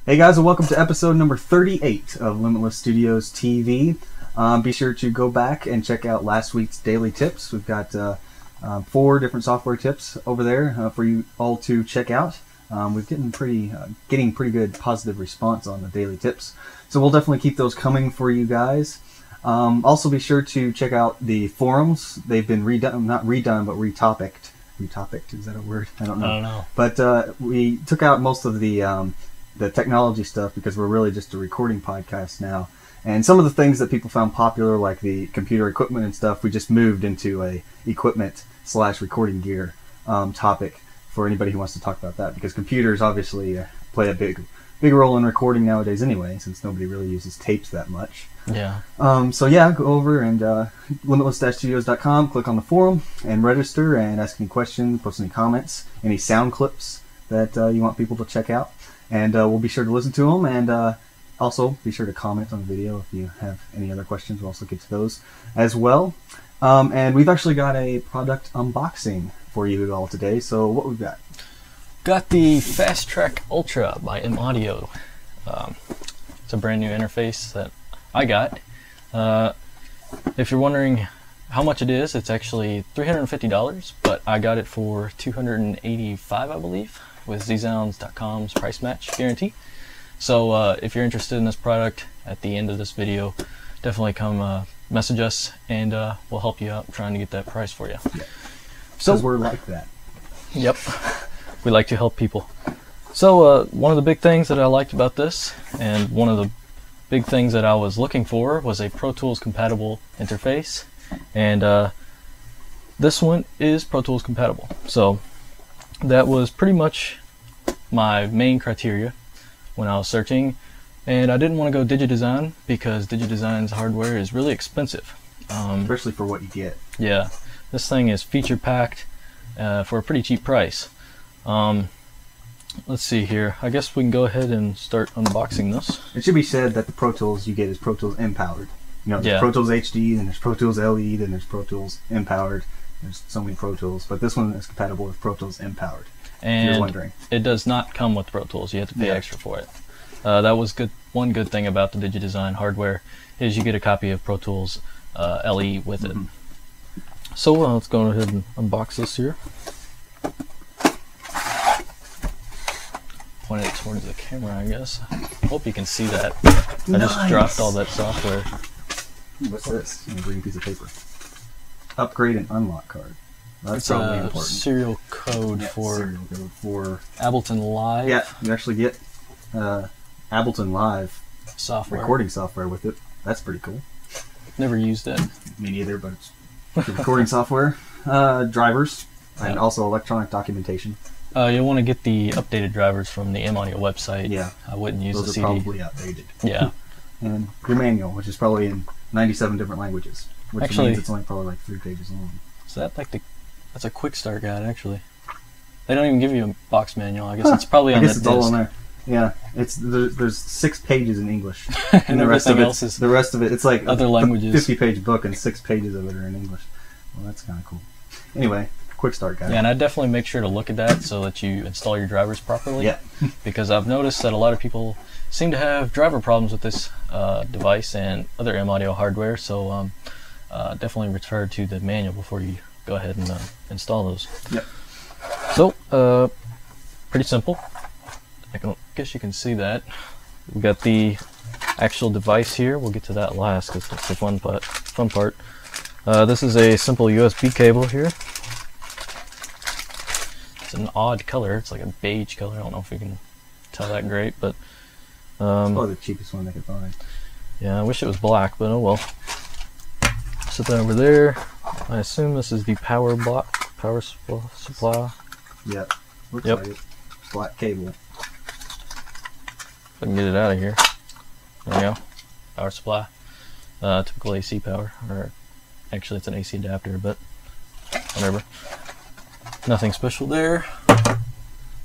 Hey guys, and welcome to episode number 38 of Limitless Studios TV. Be sure to go back and check out last week's daily tips. We've got 4 different software tips over there for you all to check out. We're getting pretty good positive response on the daily tips, so we'll definitely keep those coming for you guys. Also, be sure to check out the forums. They've been not redone, but retopicked. Retopicked, is that a word? I don't know. I don't know. But we took out most of the technology stuff because we're really just a recording podcast now. And some of the things that people found popular, like the computer equipment and stuff, we just moved into a equipment/recording gear topic for anybody who wants to talk about that, because computers obviously play a big role in recording nowadays anyway, since nobody really uses tapes that much. Yeah. So yeah, go over and limitless-studios.com, click on the forum and register and ask any questions, post any comments, any sound clips that you want people to check out. And we'll be sure to listen to them, and also be sure to comment on the video if you have any other questions. We'll also get to those as well. And we've actually got a product unboxing for you all today. So what we've got? Got the Fast Track Ultra by M-Audio. It's a brand new interface that I got. If you're wondering how much it is, it's actually $350, but I got it for $285, I believe, with Zsounds.com's price match guarantee. So if you're interested in this product, at the end of this video, definitely come message us, and we'll help you out trying to get that price for you. Yeah. So we're like that. Yep, we like to help people. So one of the big things that I liked about this, and one of the big things that I was looking for, was a Pro Tools compatible interface, and this one is Pro Tools compatible. So that was pretty much my main criteria when I was searching, and I didn't want to go DigiDesign because DigiDesign's hardware is really expensive. Especially for what you get. Yeah, this thing is feature packed for a pretty cheap price. Let's see here. I guess we can go ahead and start unboxing this. It should be said that the Pro Tools you get is Pro Tools M-Powered. You know, there's Yeah. Pro Tools HD, then there's Pro Tools LE, then there's Pro Tools M-Powered. There's so many Pro Tools, but this one is compatible with Pro Tools M-Powered. If you're And wondering. it does not come with Pro Tools. You have to pay Yeah. extra for it. That was good. One good thing about the DigiDesign hardware is you get a copy of Pro Tools LE with it. So let's go ahead and unbox this here. Point it towards the camera, I guess. Hope you can see that. I just Nice. dropped all that software. What's this? A green piece of paper. Upgrade and unlock card. That's It's probably a important. serial code Yeah, for serial code for. Ableton Live Yeah, you actually get Ableton Live software. recording software with it. That's pretty cool. Never used it. Me neither, but it's the recording software. Drivers, and Yeah. also electronic documentation. You'll want to get the updated drivers from the M-Audio website. Yeah. I wouldn't use Those the are CD. probably outdated. Yeah. And your manual, which is probably in 97 different languages, which Actually- means it's only probably like 3 pages long. Is that like that's a quick start guide, actually. They don't even give you a box manual. I guess it's probably I on guess that it's all disc. on there. Yeah, there's 6 pages in English, And the rest of everything it, else is the rest of it, it's like other languages. 50-page book, and 6 pages of it are in English. Well, that's kind of cool. Anyway, quick start guide. Yeah, and I definitely make sure to look at that so that you install your drivers properly. Yeah. Because I've noticed that a lot of people seem to have driver problems with this device and other M-Audio hardware, so definitely refer to the manual before you go ahead and install those. Yep. So, pretty simple. Guess you can see that. We've got the actual device here. We'll get to that last because that's the fun part. This is a simple USB cable here. It's an odd color. It's like a beige color. I don't know if you can tell that great, but It's probably the cheapest one they could find. yeah, I wish it was black, but oh well. Set that over there. I assume this is the power supply. Yep. Looks Yep. like it. Black cable. If I can get it out of here. There we go. Power supply. Typical AC power. Or actually it's an AC adapter, but whatever. Nothing special there.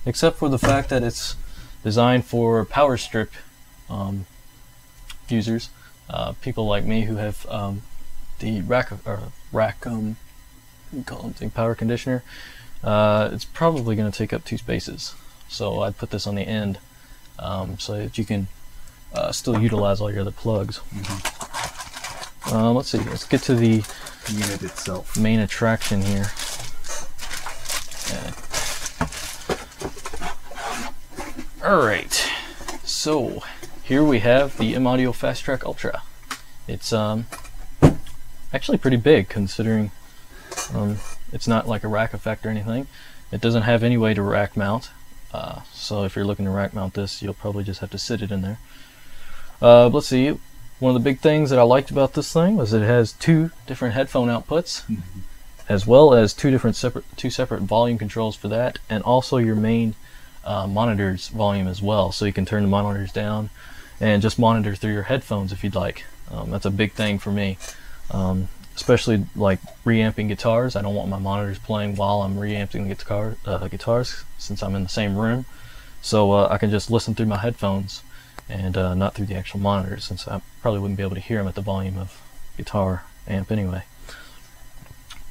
Except for the fact that it's designed for power strip users. People like me who have the Racom, you call it the power conditioner. It's probably going to take up 2 spaces. So I'd put this on the end so that you can still utilize all your other plugs. Let's see, let's get to the unit itself. Main attraction here. Alright, so here we have the M-Audio Fast Track Ultra. It's actually pretty big considering it's not like a rack effect or anything. It doesn't have any way to rack mount, so if you're looking to rack mount this, you'll probably just have to sit it in there. Let's see, one of the big things that I liked about this thing was it has 2 different headphone outputs, as well as two separate volume controls for that, and also your main monitor's volume as well, so you can turn the monitors down and just monitor through your headphones if you'd like. That's a big thing for me, especially like reamping guitars. I don't want my monitors playing while I'm reamping guitars, since I'm in the same room, so I can just listen through my headphones and not through the actual monitors, since I probably wouldn't be able to hear them at the volume of guitar amp anyway.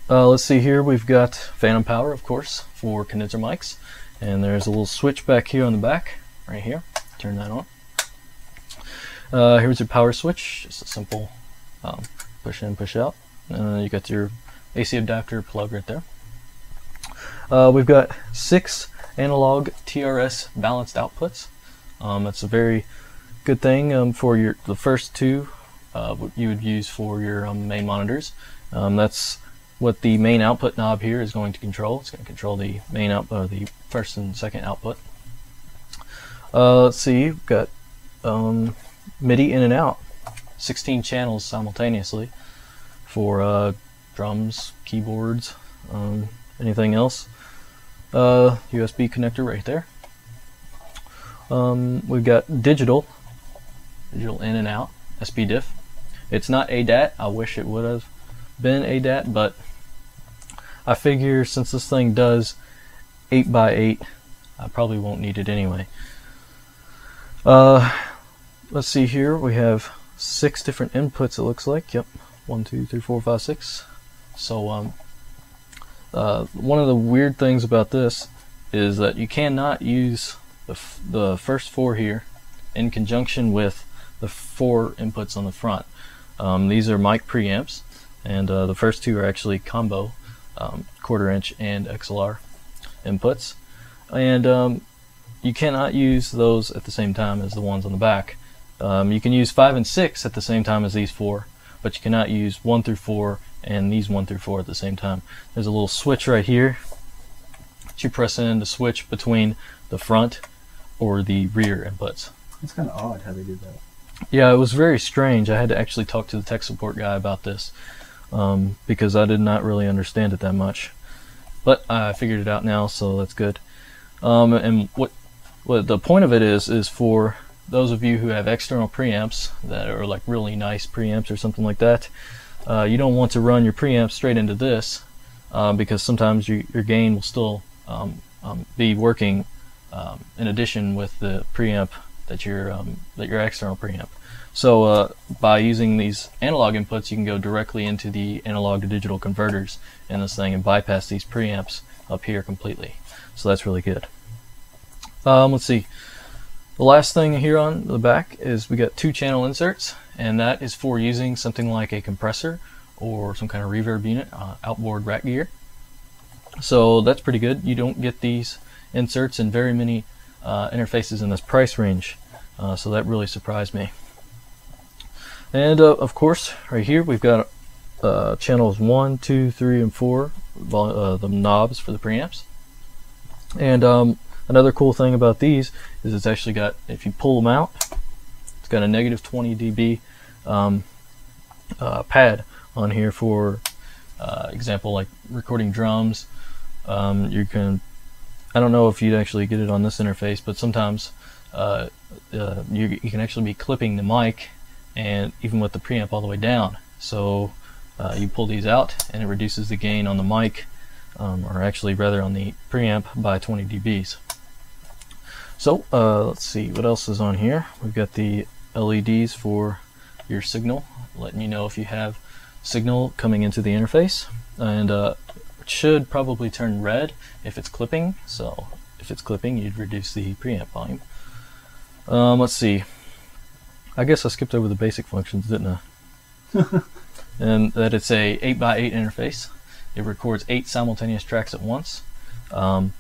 Let's see here, we've got phantom power, of course, for condenser mics, and there's a little switch back here on the back, right here. Turn that on. Here's your power switch, just a simple push in, push out. You got your AC adapter plug right there. We've got 6 analog TRS balanced outputs. That's a very good thing for the first 2 you would use for your main monitors. That's what the main output knob here is going to control. It's going to control the main output, the first and second output. Let's see, we've got MIDI in and out, 16 channels simultaneously for drums, keyboards, anything else. USB connector right there. We've got digital in and out, SPDIF. It's not ADAT. I wish it would have been ADAT, but I figure since this thing does 8x8, I probably won't need it anyway. Let's see here, we have 6 different inputs, it looks like. Yep, 1, 2, 3, 4, 5, 6. So one of the weird things about this is that you cannot use the first 4 here in conjunction with the 4 inputs on the front. These are mic preamps, and the first 2 are actually combo 1/4 inch and XLR inputs, and you cannot use those at the same time as the ones on the back. You can use 5 and 6 at the same time as these 4, but you cannot use 1 through 4 and these 1 through 4 at the same time. There's a little switch right here that you press in to switch between the front or the rear inputs. It's kind of odd how they did that. Yeah, it was very strange. I had to actually talk to the tech support guy about this because I did not really understand it that much. But I figured it out now, so that's good. And what the point of it is for those of you who have external preamps that are like really nice preamps or something like that. You don't want to run your preamp straight into this because sometimes your gain will still be working in addition with the preamp that your external preamp. So by using these analog inputs, you can go directly into the analog to digital converters in this thing and bypass these preamps up here completely. So that's really good. Let's see. The last thing here on the back is we got 2 channel inserts, and that is for using something like a compressor or some kind of reverb unit, outboard rack gear. So that's pretty good. You don't get these inserts in very many interfaces in this price range, so that really surprised me. And of course, right here we've got channels 1, 2, 3, and 4, the knobs for the preamps. And another cool thing about these is it's actually got, if you pull them out, it's got a negative 20 dB pad on here for example, like recording drums. You can, I don't know if you'd actually get it on this interface, but sometimes you can actually be clipping the mic and even with the preamp all the way down. So you pull these out and it reduces the gain on the mic, or actually rather on the preamp, by 20 dBs. So let's see what else is on here. We've got the LEDs for your signal, letting you know if you have signal coming into the interface, and it should probably turn red if it's clipping. So if it's clipping, you'd reduce the preamp volume. Let's see. I guess I skipped over the basic functions, didn't I? And that it's a 8x8 interface. It records 8 simultaneous tracks at once. The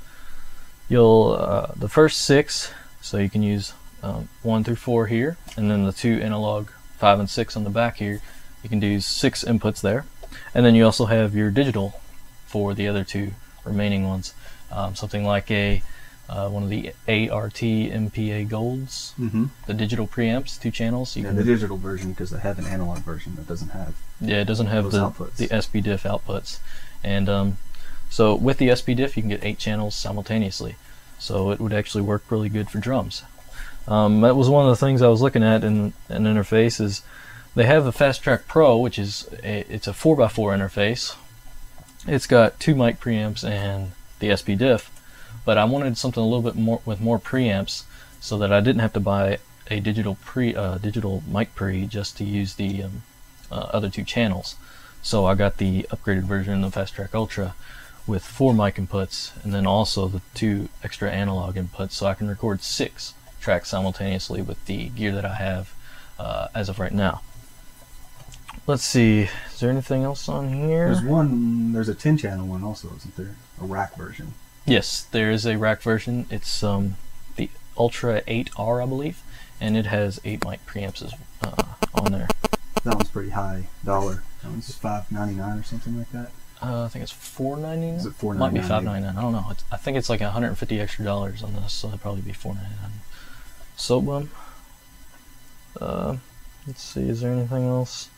first 6, so you can use 1 through 4 here, and then the 2 analog 5 and 6 on the back here. You can do 6 inputs there, and then you also have your digital for the other 2 remaining ones. Something like one of the ART MPA Golds, the digital preamps, 2 channels. The digital version, because they have an analog version that doesn't have. Yeah, it doesn't have the SPDIF outputs, and so with the SPDIF you can get 8 channels simultaneously. So it would actually work really good for drums. That was one of the things I was looking at in an interface. Is they have the Fast Track Pro, which is it's a 4x4 interface. It's got 2 mic preamps and the SPDIF. But I wanted something a little bit more with more preamps, so that I didn't have to buy a digital mic pre just to use the other 2 channels. So I got the upgraded version of Fast Track Ultra with 4 mic inputs, and then also the 2 extra analog inputs, so I can record 6 tracks simultaneously with the gear that I have as of right now. Let's see, is there anything else on here? There's a 10 channel one also, isn't there? A rack version. Yes, there is a rack version. It's the Ultra 8R, I believe, and it has 8 mic preamps on there. That one's pretty high dollar. That one's $5.99 or something like that. I think it's $4.99. Is it $4.99? Might be $5.99. I don't know. I think it's like $150 extra on this, so it'll probably be $4.99. Soap Bum. Let's see. Is there anything else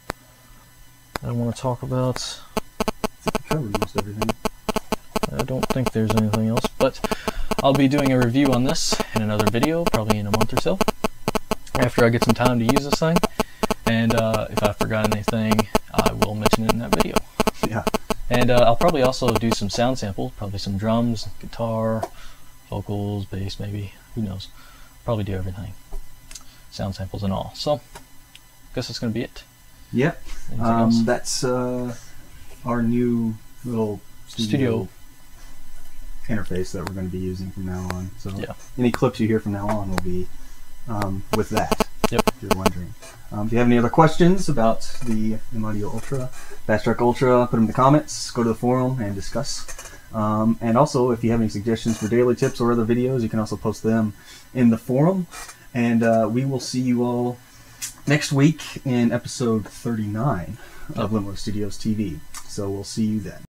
I want to talk about? I think we covered most everything. I don't think there's anything else, but I'll be doing a review on this in another video, probably in a month or so, after I get some time to use this thing. And if I forgot anything, I will mention it in that video. Yeah. And I'll probably also do some sound samples, probably some drums, guitar, vocals, bass, maybe. Who knows? Probably do everything. Sound samples and all. So, I guess that's going to be it. Yep. That's our new little studio interface that we're going to be using from now on. So yeah. Any clips you hear from now on will be with that. Yep. If you're wondering. If you have any other questions about the M-Audio Ultra, Fast Track Ultra, put them in the comments, go to the forum and discuss. And also, if you have any suggestions for daily tips or other videos, you can also post them in the forum. And we will see you all next week in episode 39 of Limitless Studios TV. So we'll see you then.